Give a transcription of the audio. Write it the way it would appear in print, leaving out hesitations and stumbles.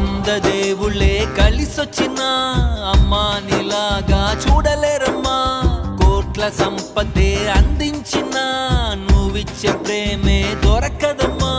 వంద దేవుళ్ళే కలిసొచ్చినా అమ్మా నీలాగా చూడలేరమ్మా. కోట్ల సంపదే అందించినా నువ్విచ్చే ప్రేమే దొరకదమ్మా.